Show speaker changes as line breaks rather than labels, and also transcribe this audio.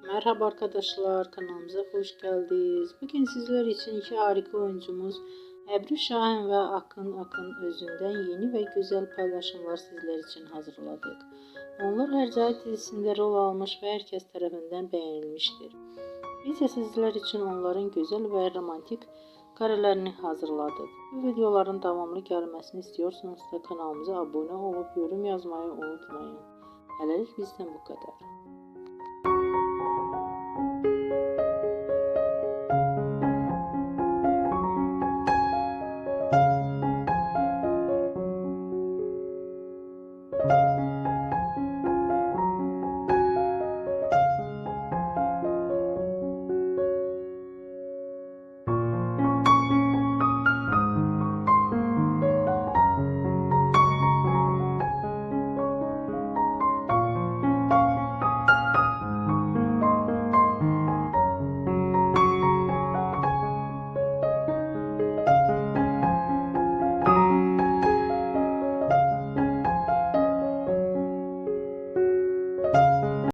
Merhaba arkadaşlar, kanalımıza hoş geldiniz. Bugün sizler için iki harika oyuncumuz Ebru Şahin ve Akın Özünden yeni ve güzel paylaşımlar sizler için hazırladık. Onlar Hercai dizisinde rol almış ve herkes tarafından beğenilmiştir. Biz de sizler için onların güzel ve romantik karelerini hazırladık. Bu videoların devamlı gelmesini istiyorsanız da kanalımıza abone olup yorum yazmayı unutmayın. Hələlik bizden bu kadar.